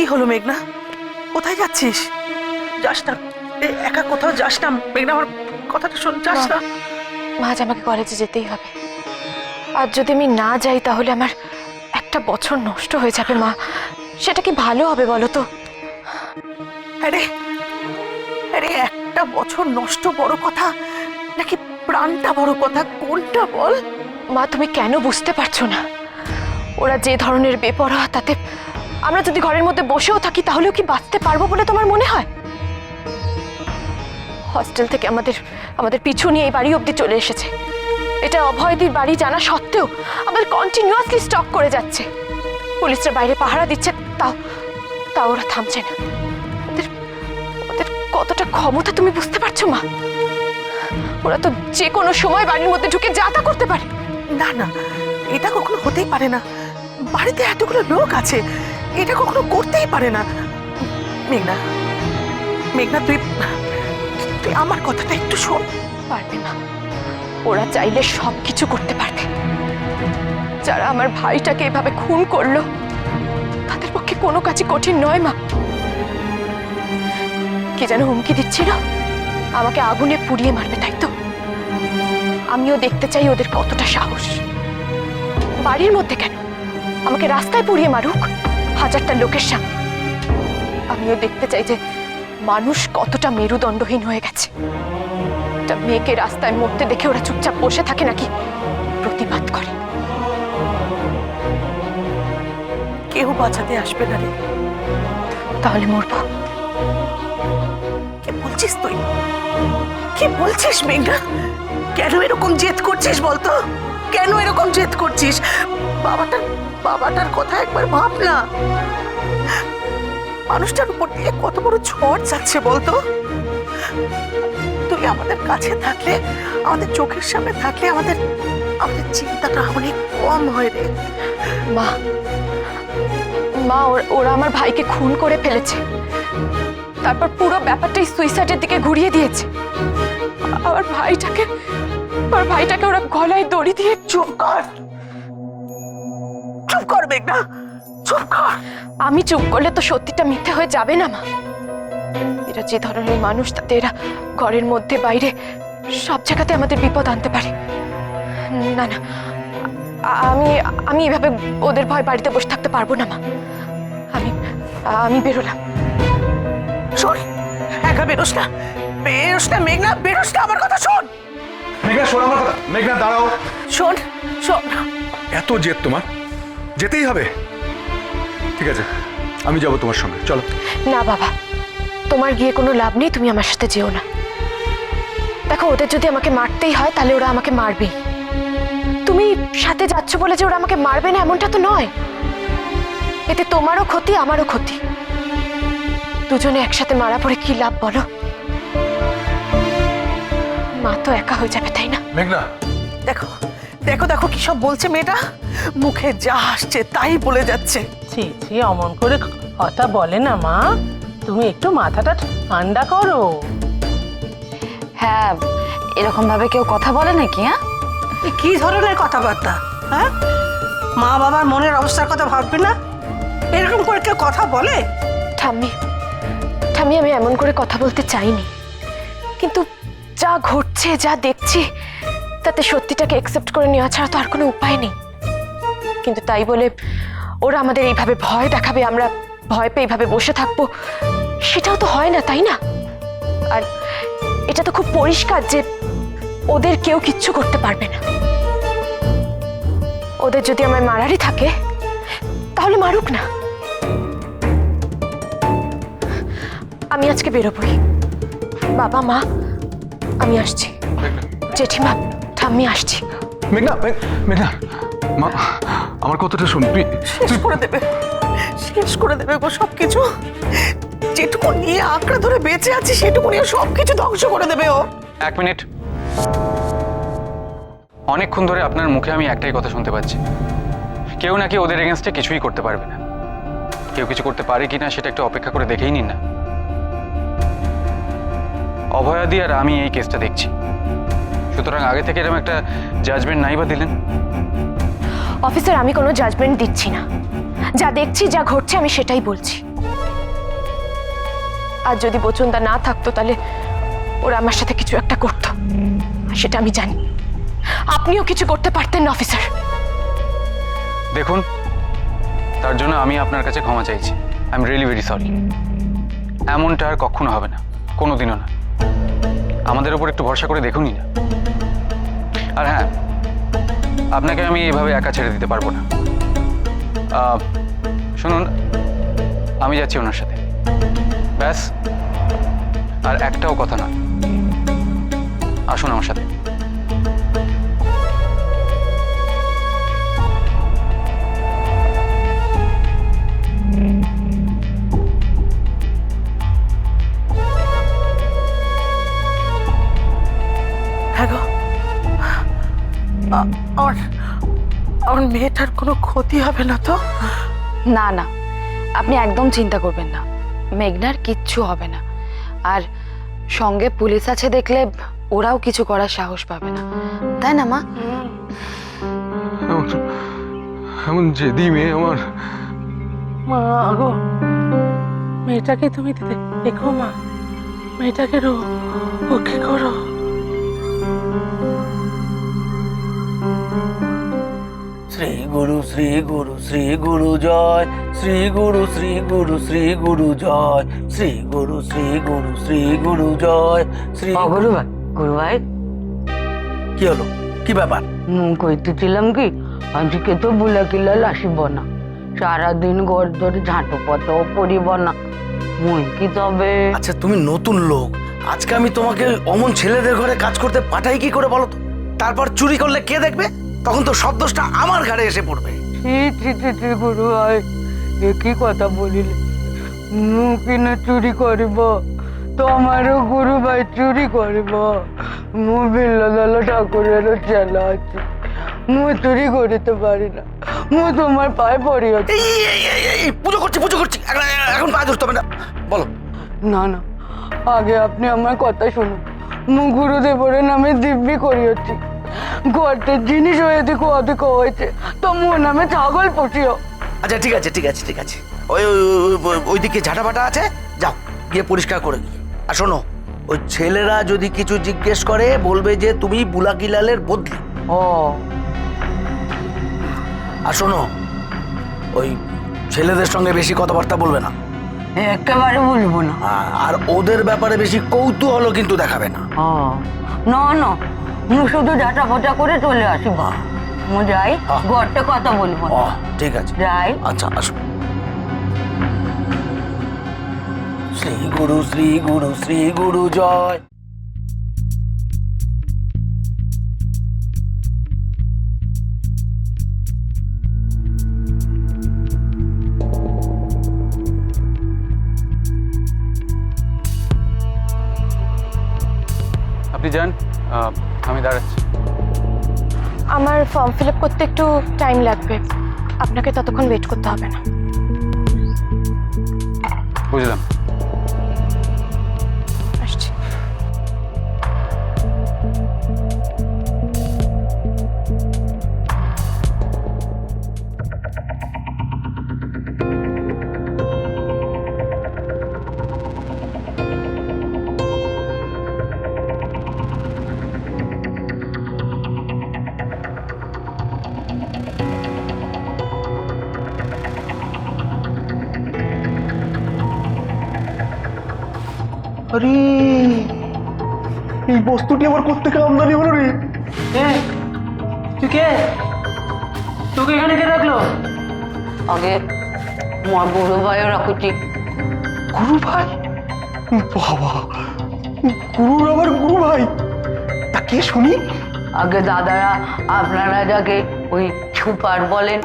কি হলো মেঘনা? কোথায় যাচ্ছিস? যাস না, একা কোথাও যাস না মেঘনা, আমার কথাটা শোন, যাস না। মা, আজ আমাকে কলেজে যেতেই হবে। আর যদি আমি না যাই তাহলে আমার একটা বছর নষ্ট হয়ে যাবে মা। সেটা কি ভালো হবে বলো তো? আরে আরে, একটা বছর নষ্ট বড় কথা নাকি প্রাণটা বড় কথা, কোনটা বল? মা, তুমি কেন বুঝতে পারছো না? ওরা যে ধরনের বেপরোয়া, তাতে আমরা যদি ঘরের মধ্যে বসেও থাকি তাহলেও কি বাঁচতে পারবো বলে তোমার মনে হয়? হস্টেল থেকে আমাদের পিছু নিয়ে এই বাড়ি অবধি চলে এসেছে। এটা অভয়দির বাড়ি জানা সত্ত্বেও আমাদের কন্টিনিউয়াসলি স্টক করে যাচ্ছে। পুলিশরা বাইরে পাহারা দিচ্ছে, তাও ওরা থামছে না। ওদের ওদের কতটা ক্ষমতা তুমি বুঝতে পারছো মা? ওরা তো যে কোনো সময় বাড়ির মধ্যে ঢুকে যা তা করতে পারে। না না, এটা কখনো হতেই পারে না। বাড়িতে এতগুলো লোক আছে, এটা কখনো করতেই পারে না। মেঘনা মেঘনা, তুই আমার কথাটা একটু শোন। পারবে না, ওরা চাইলে সবকিছু করতে পারবে। যারা আমার ভাইটাকে এভাবে খুন করলো তাদের পক্ষে কোনো কাজই কঠিন নয় মা। কি যেন হুমকি দিচ্ছিল, আমাকে আগুনে পুড়িয়ে মারবে, তাই তো? আমিও দেখতে চাই ওদের কতটা সাহস। বাড়ির মধ্যে কেন, আমাকে রাস্তায় পুড়িয়ে মারুক, হাজারটা লোকের সামনে। আমিও দেখতে চাই যে মানুষ কতটা মেরুদণ্ডহীন হয়ে গেছে। একটা মেয়েকে রাস্তায় মরতে দেখে ওরা চুপচাপ বসে থাকে নাকি প্রতিবাদ করে? কেউ বাঁচাতে আসবে না রে। তাহলে মরবো? কি বলছিস তুই? কি বলছিস মেঘনা? কেন এরকম জেদ করছিস বলতো? কেন এরকম জেদ করছিস? বাবাটার কথা একবার ভাব না। মানুষটার উপর দিয়ে কত বড় ঝড় যাচ্ছে বলতো? তুই আমাদের কাছে থাকলে, আমাদের চোখের সামনে থাকলে আমাদের চিন্তাটা অনেক কম হয় রে। মা, ওরা আমার ভাইকে খুন করে ফেলেছে, তারপর পুরো ব্যাপারটাই সুইসাইডের দিকে ঘুরিয়ে দিয়েছে। আমার ভাইটাকে ওরা গলায় দড়ি দিয়ে। চুপ কর মেঘনা, চুপ কর। আমি চুপ করলে তো সত্যিটা মিথ্যে হয়ে যাবে না মা। এরা যে ধরনের মানুষ, তাতে এরা ঘরের মধ্যে বাইরে সব জায়গাতে আমাদের বিপদ আনতে পারে। না না, আমি এভাবে ওদের ভয় বাড়িতে বসে থাকতে পারবো না মা। আমি বেরোলাম। শোন, একা বেরোস না মেঘনা, বেরোস না। আমার কথা শোন মেঘনা, শোন আমার কথা। মেঘনা দাঁড়াও। শোন। এত জেদ তোমার? যেতেই হবে? ঠিক আছে, আমি যাব তোমার সঙ্গে, চলো। না বাবা, তোমার গিয়ে কোনো লাভ নেই, তুমি আমার সাথে যেও না। দেখো, ওদের যদি আমাকে মারতেই হয় তাহলে ওরা আমাকে মারবেই। তুমি সাথে যাচ্ছ বলে যে ওরা আমাকে মারবে না এমনটা তো নয়। এতে তোমারও ক্ষতি, আমারও ক্ষতি। দুজনে একসাথে মারা পড়ে কি লাভ বলো? মা তো একা হয়ে যাবে, তাই না? মেঘনা, দেখো দেখো দেখো কি সব বলছে মেয়েটা। মুখে যা আসছে তাই বলে যাচ্ছে। ছি ছি, অমন করে কথা বলে না মা। তুমি একটু মাথাটা ঠান্ডা করো। হ্যাঁ, এরকম ভাবে কেউ কথা বলে নাকি? হ্যাঁ, কি ধরনের কথাবার্তা? হ্যাঁ, মা বাবার মনের অবস্থার কথা ভাববে না? এরকম করে কেউ কথা বলে? ঠাম্মি, আমি এমন করে কথা বলতে চাইনি, কিন্তু যা ঘটছে, যা দেখছি, তাতে সত্যিটাকে অ্যাকসেপ্ট করে নেওয়া ছাড়া তো আর কোনো উপায় নেই। কিন্তু তাই বলে ওরা আমাদের এইভাবে ভয় দেখাবে, আমরা ভয় পেয়ে এইভাবে বসে থাকবো, সেটাও তো হয় না, তাই না? আর এটা তো খুব পরিষ্কার যে ওদের কেউ কিচ্ছু করতে পারবে না। ওদের যদি আমায় মারারই থাকে তাহলে মারুক না। আমি আজকে বেরোবই। বাবা, মা, আমি আসছি। জেঠিমা, ঠাম্মি, আসছি। মেঘনা, মেঘনা, মা, আমার কথাটা শুন। শেষ করে দেবে গো সবকিছু। যেটুকু নিয়ে আঁকড়ে ধরে বেঁচে আছি সেটুকু নিয়ে সবকিছু ধ্বংস করে দেবে ও। এক মিনিট। অনেকক্ষণ ধরে আপনার মুখে আমি একটাই কথা শুনতে পাচ্ছি, কেউ নাকি ওদের এগেনস্টে কিছুই করতে পারবে না। কেউ কিছু করতে পারে কিনা সেটা একটু অপেক্ষা করে দেখেই নিন না। অভয়াদি আর আমি এই কেসটা দেখছি, সুতরাং আগে থেকে এরকম একটা জাজমেন্ট নাই বা দিলেন? অফিসার, আমি কোনো জাজমেন্ট দিচ্ছি না। যা দেখছি, যা ঘটছে, আমি সেটাই বলছি। আর যদি বচনদা না থাকতো তাহলে ওরা আমার সাথে কিছু একটা করতো, আর সেটা আমি জানি। আপনিও কিছু করতে পারতেন না অফিসার। দেখুন, তার জন্য আমি আপনার কাছে ক্ষমা চাইছি। I am really very sorry. এমনটা আর কখনো হবে না, কোনোদিনও না। আমাদের উপর একটু ভরসা করে দেখুনই না। আর হ্যাঁ, আপনাকে আমি এভাবে একা ছেড়ে দিতে পারবো না। শুনুন, আমি যাচ্ছি ওনার সাথে, ব্যাস। আর একটাও কথা না, আসুন আমার সাথে। হ্যাঁ গো, আমার আমার মেয়েটার কোনো ক্ষতি হবে না তো? না না, আপনি একদম চিন্তা করবেন না, মেঘনার কিচ্ছু হবে না। আর সঙ্গে পুলিশ আছে দেখলে ওরাও কিছু করার সাহস পাবে না, তাই না মা? এমন জেদি মেয়ে আমার। মা গো, মেয়েটাকে তুমি দেখো মা, মেয়েটাকে ওকে করো। শ্রী গুরু শ্রী গুরু শ্রী গুরু জয়, শ্রী গুরু শ্রী গুরু শ্রী গুরু জয়, শ্রী গুরু শ্রী গুরু শ্রী গুরু জয়, শ্রী গুরু ভাই, গুরু ভাই, কি হলো? কি ব্যাপার? কইতেছিলাম কি, আজকে তো বুলাকিলাল আসিব না, সারাদিন ঘর ধরে ঝাঁটু পাতাও পড়িব না, মুই কি তবে? আচ্ছা, তুমি নতুন লোক, আজকে আমি তোমাকে অমন ছেলেদের ঘরে কাজ করতে পাঠাই কি করে বলো তো? তারপর চুরি করলে কে দেখবে? তখন তো সব দোষটা আমার ঘাড়ে এসে পড়বে। ছি গুরু ভাই, এ কি কথা বলিলে? মু কিনা চুরি করিব? তোমারও গুরু ভাই চুরি করিব? মু বিল্লাল ঠাকুরের চেলা আছে, মু চুরি করিতে পারি না, মু তোমার পায়ে পড়িয়াছি। পুজো করছি এখন পা ধরতে হবে না, বলো। না না, আগে আপনি আমার কথা শুনুন। মু গুরুদেবর নামে দিব্যি করিয়াছি, ঘরতে জিনিস হয়েছে অধিক হয়েছে, তো মোর নামে ছাগল পুষিও। আচ্ছা ঠিক আছে ঠিক আছে ঠিক আছে, ওই ওইদিকে ঝাঁটা ফাটা আছে, যাও গিয়ে পরিষ্কার করে নিয়ে। আর শোনো, ওই ছেলেরা যদি কিছু জিজ্ঞেস করে বলবে যে তুমি বুলাকিলালের বদলি। ও, আর শোনো, ওই ছেলেদের সঙ্গে বেশি কথাবার্তা বলবে না, একেবারে বলবো না। আর ওদের ব্যাপারে বেশি কৌতূহল কিন্তু দেখাবে না। না না, মু শুধু ঝাঁটা ফোটা করে চলে আসিব। মু যাই, ঘরটা কথা বলবো। ঠিক আছে, যাই। আচ্ছা আসো। শ্রী গুরু শ্রী গুরু শ্রী গুরু জয়। আপনি যান, আমি দাঁড়াচ্ছি। আমার ফর্ম ফিল আপ করতে একটু টাইম লাগবে, আপনাকে ততক্ষণ ওয়েট করতে হবে না। বুঝলাম। আসছি। আরে, এই বস্তুটি আবার কোত্থেকে আমদানি হলো রে? তুই কে? তোকে এখানে কে রাখলো? আগে মোর গুরু ভাইও রাখুছি। গুরু ভাই? বাবা, গুরুর আবার গুরু ভাই? তা কে শুনি? আগে দাদারা আপনারা যাকে ওই ছুপার বলেন।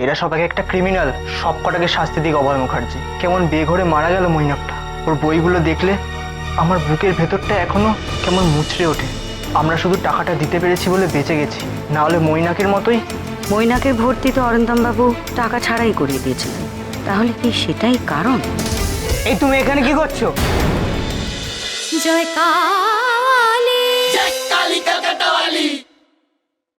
এরা সব একটা ক্রিমিনাল, সব কটাকে শাস্তি দিক অভয় মুখার্জি। কেমন বেঘরে মারা গেল মৈনাকটা। ওর বইগুলো দেখলে আমার বুকের ভেতরটা এখনো কেমন মুচড়ে ওঠে। আমরা শুধু টাকাটা দিতে পেরেছি বলে বেঁচে গেছি, না হলে মৈনাকের মতোই। মৈনাকের ভর্তি তো অরিন্দম বাবু টাকা ছাড়াই করিয়ে দিয়েছিলেন, তাহলে কি সেটাই কারণ? এই তুমি এখানে কি করছো? জয়কার।